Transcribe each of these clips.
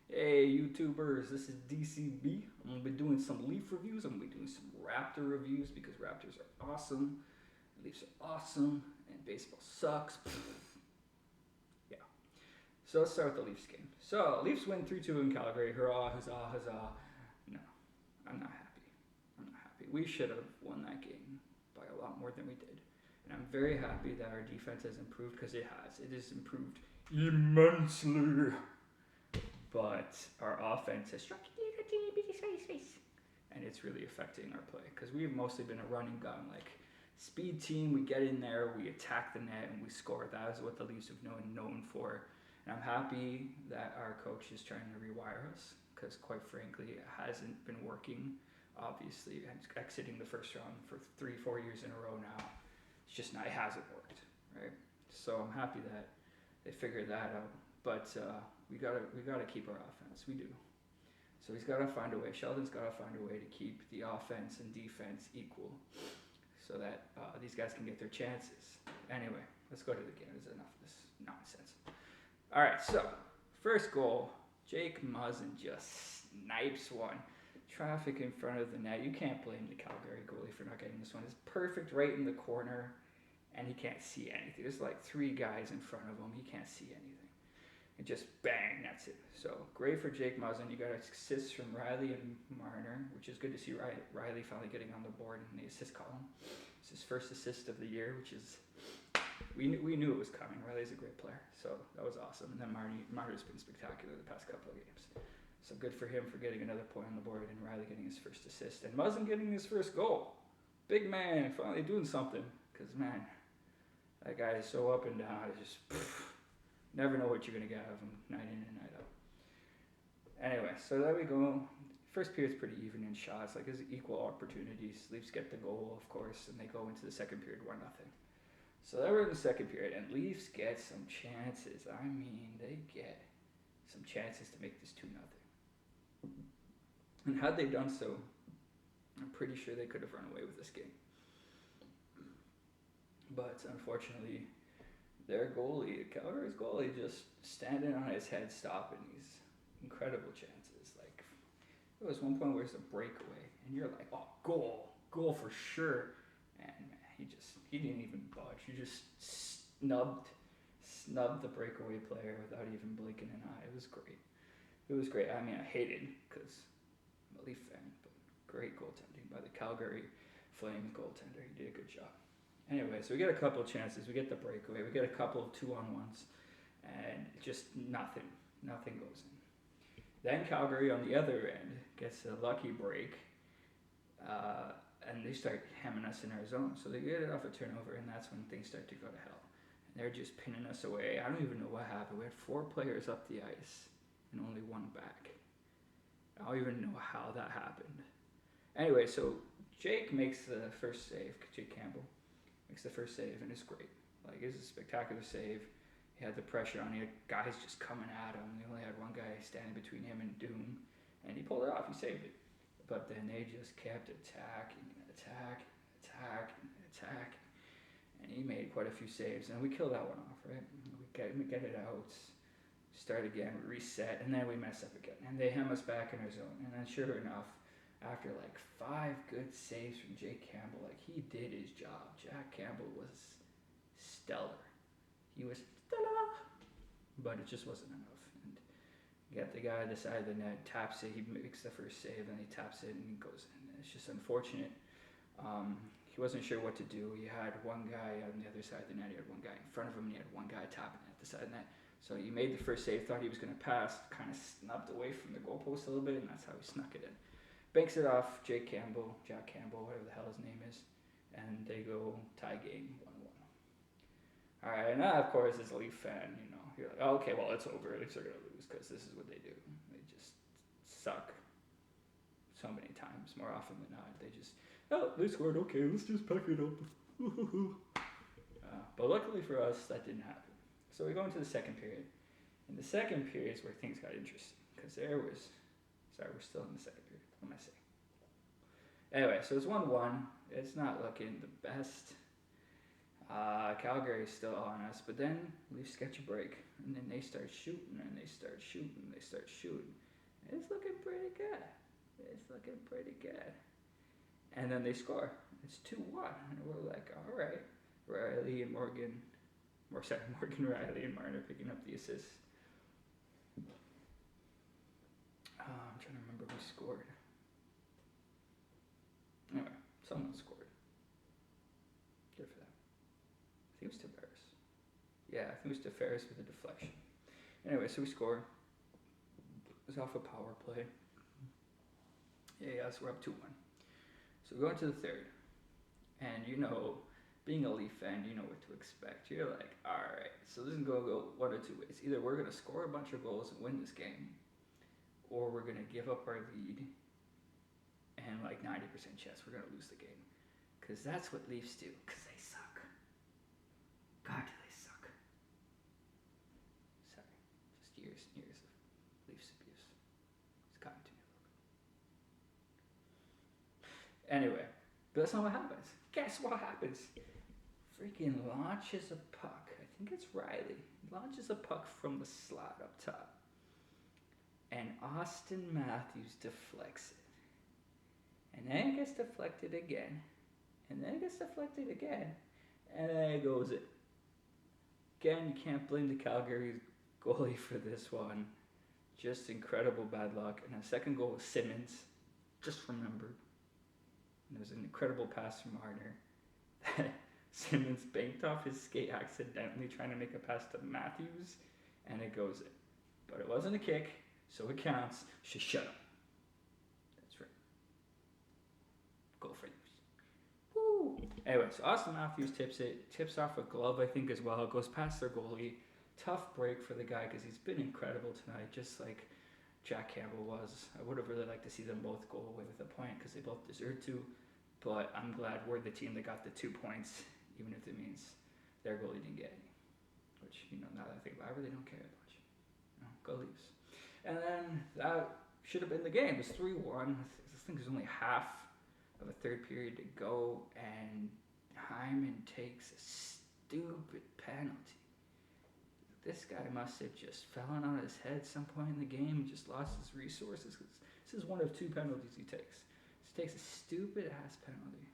Hey YouTubers, this is DCB. I'm gonna be doing some Leaf reviews. I'm gonna be doing some Raptor reviews because Raptors are awesome, Leafs are awesome, and baseball sucks. Yeah. So let's start with the Leafs game. So Leafs win 3-2 in Calgary. Hurrah, huzzah, huzzah. No, I'm not happy. I'm not happy. We should have won that game by a lot more than we did. And I'm very happy that our defense has improved because it has. It has improved immensely. But our offense has struck and it's really affecting our play because we've mostly been a running gun, like speed team. We get in there, we attack the net, and we score. That is what the Leafs have known for. And I'm happy that our coach is trying to rewire us because, quite frankly, it hasn't been working. Obviously, exiting the first round for 3-4 years in a row now, it's just not. It hasn't worked, right? So I'm happy that they figured that out. But we gotta keep our offense. We do. So he's got to find a way. Sheldon's got to find a way to keep the offense and defense equal, so that these guys can get their chances. Anyway, let's go to the game. There's enough of this nonsense. All right. So first goal, Jake Muzzin just snipes one. Traffic in front of the net. You can't blame the Calgary goalie for not getting this one. It's perfect right in the corner, and he can't see anything. There's like 3 guys in front of him. He can't see anything. And just bang, that's it. So great for Jake Muzzin. You got assists from Riley and Marner, which is good to see Riley finally getting on the board in the assist column. It's his first assist of the year, which is, we knew it was coming. Riley's a great player, so that was awesome. And then Marner's been spectacular the past couple of games. So good for him for getting another point on the board, and Riley getting his first assist, and Muzzin getting his first goal. Big man, finally doing something. Because, man, that guy is so up and down. It's just... Never know what you're going to get out of him night in and night out. Anyway, so there we go. First period's pretty even in shots. Like, there's equal opportunities. Leafs get the goal, of course, and they go into the second period 1-0. So then we're in the second period, and Leafs get some chances. I mean, they get some chances to make this 2-0. And had they done so, I'm pretty sure they could have run away with this game. But unfortunately, their goalie, Calgary's goalie, just standing on his head, stopping these incredible chances. Like, there was one point where it's a breakaway, and you're like, oh, goal for sure. And man, he didn't even budge. He just snubbed the breakaway player without even blinking an eye. It was great. It was great. I mean, I hated because I'm a Leaf fan, but great goaltending by the Calgary Flames goaltender. He did a good job. Anyway, so we get a couple of chances. We get the breakaway. We get a couple of 2-on-1s, and just nothing goes in. Then Calgary on the other end gets a lucky break, and they start hammering us in our zone. So they get it off a turnover, and that's when things start to go to hell. And they're just pinning us away. I don't even know what happened. We had 4 players up the ice and only 1 back. I don't even know how that happened. Anyway, so Jake makes the first save, Jake Campbell. Makes the first save, and it's great. Like, it's a spectacular save. He had the pressure on. He had guys just coming at him. They only had 1 guy standing between him and Doom, and he pulled it off. He saved it. But then they just kept attacking, and he made quite a few saves, and we killed that one off, right? We get it out, start again, we reset, and then we mess up again, and they hem us back in our zone. And then sure enough, after like 5 good saves from Jake Campbell, like, he did his job. Jack Campbell was stellar. He was stellar, but it just wasn't enough. And you got the guy at the side of the net, taps it, he makes the first save, and he taps it, and he goes in. It's just unfortunate. He wasn't sure what to do. He had 1 guy on the other side of the net, he had 1 guy in front of him, and he had 1 guy tapping at the side of the net. So he made the first save, thought he was going to pass, kind of snubbed away from the goalpost a little bit, and that's how he snuck it in. Banks it off, Jack Campbell, whatever the hell his name is, and they go tie game 1-1. All right, and now, of course, as a Leaf fan, you know, you're like, oh, okay, well, it's over. Leafs are going to lose because this is what they do. They just suck so many times, more often than not. They just, oh, they scored, okay, let's just pack it up. But luckily for us, that didn't happen. So we go into the second period. And the second period is where things got interesting because there was, sorry, we're still in the second period. What am I saying? Anyway, so it's 1-1. It's not looking the best. Calgary's still on us, but then Leafs catch a break, and then they start shooting, and they start shooting, and they start shooting. It's looking pretty good. It's looking pretty good. And then they score. It's 2-1. And we're like, all right. Riley and Morgan Riley and Martin are picking up the assists. I'm trying to remember who scored. Anyway, someone scored. Good for them. I think it was Tavares. Yeah, I think it was Tavares with a deflection. Anyway, so we score. It was off a power play. Yeah, so we're up 2-1. So we go into the third. And you know, being a Leaf fan, you know what to expect. You're like, all right, so this is going to go one or two ways. Either we're going to score a bunch of goals and win this game, or we're going to give up our lead and like 90% chance we're going to lose the game. Because that's what Leafs do, because they suck. God, do they suck. Sorry, just years and years of Leafs abuse. It's gotten to me a little bit. Anyway, but that's not what happens. Guess what happens? Freaking launches a puck. I think it's Riley. Launches a puck from the slot up top. And Austin Matthews deflects it. And then it gets deflected again. And then it gets deflected again. And then it goes in. Again, you can't blame the Calgary goalie for this one. Just incredible bad luck. And the second goal was Simmons. Just remembered. And there was an incredible pass from Marner that Simmons banked off his skate accidentally trying to make a pass to Matthews, and it goes in. But it wasn't a kick, so it counts. Shut up. That's right. Go for it. Woo! Anyway, so Austin Matthews tips off a glove, I think, as well. It goes past their goalie. Tough break for the guy because he's been incredible tonight, just like Jack Campbell was. I would have really liked to see them both go away with a point because they both deserve to. But I'm glad we're the team that got the 2 points, even if it means their goalie didn't get any. Which, you know, now that I think about it, I really don't care that much. You know, go Leafs. And then that should have been the game. It was 3-1. I think there's only half of a third period to go, and Hyman takes a stupid penalty. This guy must have just fallen on his head some point in the game and just lost his resources. This is one of 2 penalties he takes. He takes a stupid ass penalty.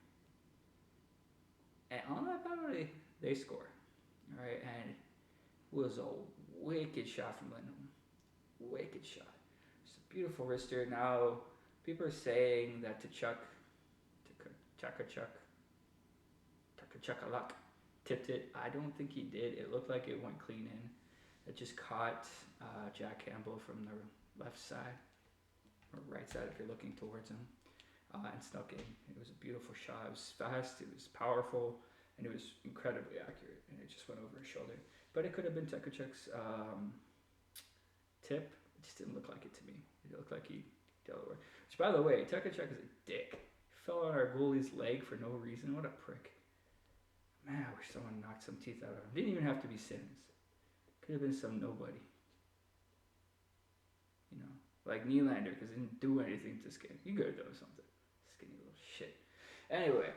And on that penalty, they score. Alright, and it was a wicked shot from Lindholm. Wicked shot. It's a beautiful wrister. Now, people are saying that Tuckachuck tipped it. I don't think he did. It looked like it went clean in. It just caught Jack Campbell from the left side, or right side if you're looking towards him. And snuck in. It was a beautiful shot. It was fast, it was powerful, and it was incredibly accurate. And it just went over his shoulder. But it could have been Tuckachuck's tip. It just didn't look like it to me. It looked like he dealt it. Which, by the way, Tuckachuck is a dick. He fell on our goalie's leg for no reason. What a prick. Man, I wish someone knocked some teeth out of him. Didn't even have to be Simmons. Could have been some nobody. You know, like Nylander, because he didn't do anything to Skinny. He could have done something. Skinny little shit. Anyway,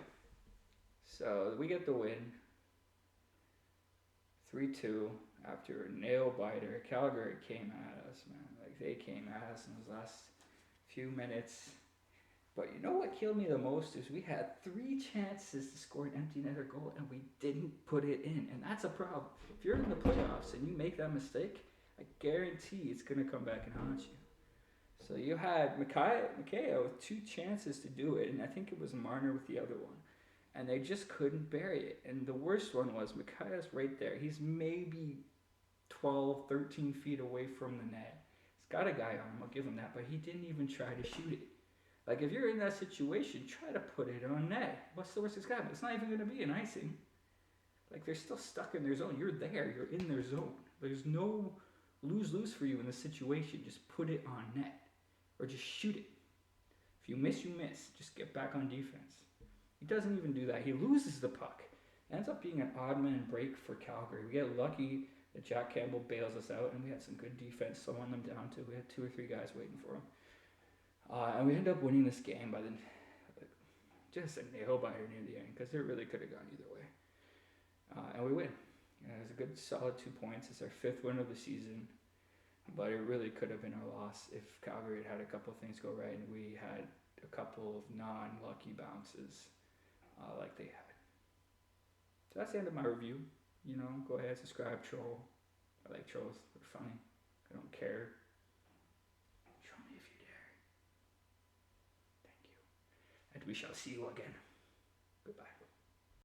so we get the win. 3-2 after a nail biter. Calgary came at us, man. Like, they came at us in those last few minutes. But you know what killed me the most is we had 3 chances to score an empty netter goal and we didn't put it in. And that's a problem. If you're in the playoffs and you make that mistake, I guarantee it's going to come back and haunt you. So you had Mikheyev with 2 chances to do it, and I think it was Marner with the other one. And they just couldn't bury it. And the worst one was Mikheyev's right there. He's maybe 12, 13 feet away from the net. He's got a guy on him, I'll give him that, but he didn't even try to shoot it. Like, if you're in that situation, try to put it on net. What's the worst that's got? It's not even going to be an icing. Like, they're still stuck in their zone. You're there. You're in their zone. There's no lose-lose for you in this situation. Just put it on net. Or just shoot it. If you miss, you miss. Just get back on defense. He doesn't even do that. He loses the puck. It ends up being an odd man break for Calgary. We get lucky that Jack Campbell bails us out, and we had some good defense slowing them down too. We had 2 or 3 guys waiting for him. And we end up winning this game by just a nail biter near the end, because it really could have gone either way. And we win. And it was a good solid 2 points. It's our 5th win of the season. But it really could have been our loss if Calgary had a couple of things go right and we had a couple of non-lucky bounces like they had. So that's the end of my review. You know, go ahead, subscribe, troll. I like trolls. They're funny. I don't care. Show me if you dare. Thank you. And we shall see you again. Goodbye.